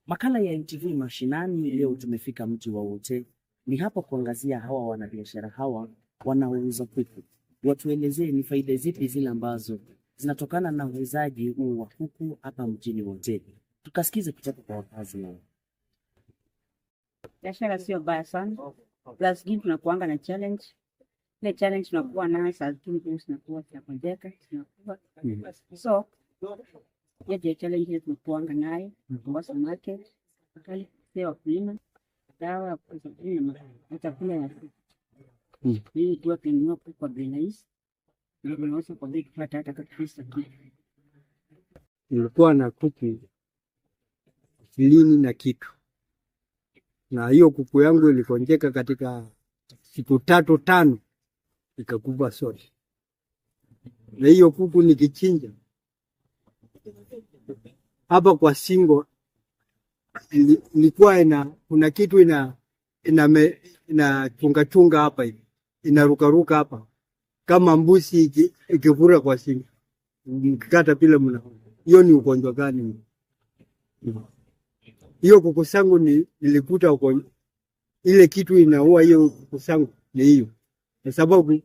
Makala ya NTV Mashinani leo tumefika mji wa Wote. Ni hapo kuangazia hawa wanabiashara hawa wanaouza kuku. Watuelezee ni faida zipi zile ambazo zinatokana na uuzaji huu wa kuku hapa mjini Wote. Tukasikize kutoka kwa wakazi nao. Biashara sio baya sana. Plus gini tunakuanga na challenge. Ile challenge tunakuwa nayo saa zingine tunakuwa tunapojeka, tunakuwa. So, hiyo challenge tunakuanga nayo, kwa market, wakali sio wakulima, dawa kwa sababu na chakula ya kuku. Hii tu tunanunua kwa bei rahisi. Na tunaweza kwa bei kupata hata kabisa kitu. Nilikuwa na kuku 20 na kitu. Na hiyo kuku yangu ilikonjeka katika siku 3-5 ikakufa sote. Na hiyo kuku nikichinja hapa kwa singo ilikuwa kuna kitu ina chunga hapa hivi. Inarukaruka hapa kama mbuzi ikivura kwa singo. Mkikata pile mna. Hiyo ni ugonjwa gani? Hiyo kuku sangu nilikuta ile kitu inaua hiyo kuku sangu ni hiyo.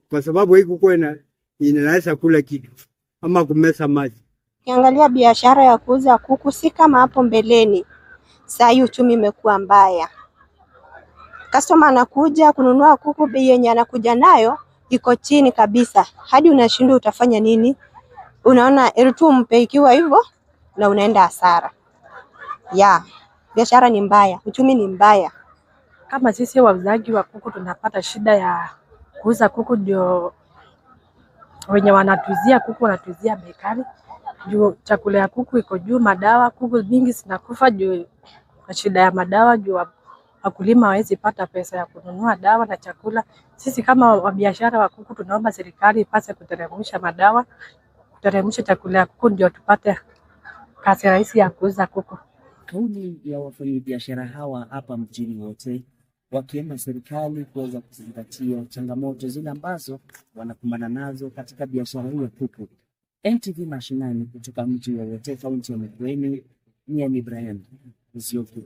Kwa sababu hii kuku inaweza kula kitu ama kumeza maji. Ukiangalia biashara ya kuuza kuku si kama hapo mbeleni. Sasa hiyo uchumi imekuwa mbaya. Customer anakuja kununua kuku, bei yenye anakuja nayo iko chini kabisa. Hadi unashindwa utafanya nini? Unaona tu mpe ikiwa hivyo na unaenda hasara. Biashara ni mbaya, uchumi ni mbaya. Kama sisi wauzaji wa kuku tunapata shida ya kuuza kuku, ndio wenye wanatuzia kuku wanatuzia bei kali. Juu chakula ya kuku iko juu, madawa kuku mingi zinakufa juu shida ya madawa, juu wakulima hawezi pata pesa ya kununua dawa na chakula. Sisi kama wabiashara wa kuku tunaomba serikali ipase kuteremsha madawa, kuteremsha chakula ya kuku ndio tupate kazi rahisi ya kuuza kuku. Kauli ya wafanyabiashara hawa hapa mjini Wote wakiomba serikali kuweza kuzingatia changamoto zile ambazo wanakumbana nazo katika biashara hii ya kuku. NTV Mashinani kutoka mji wa Wote, kaunti ya Makueni, ni Ibrahim Zioku.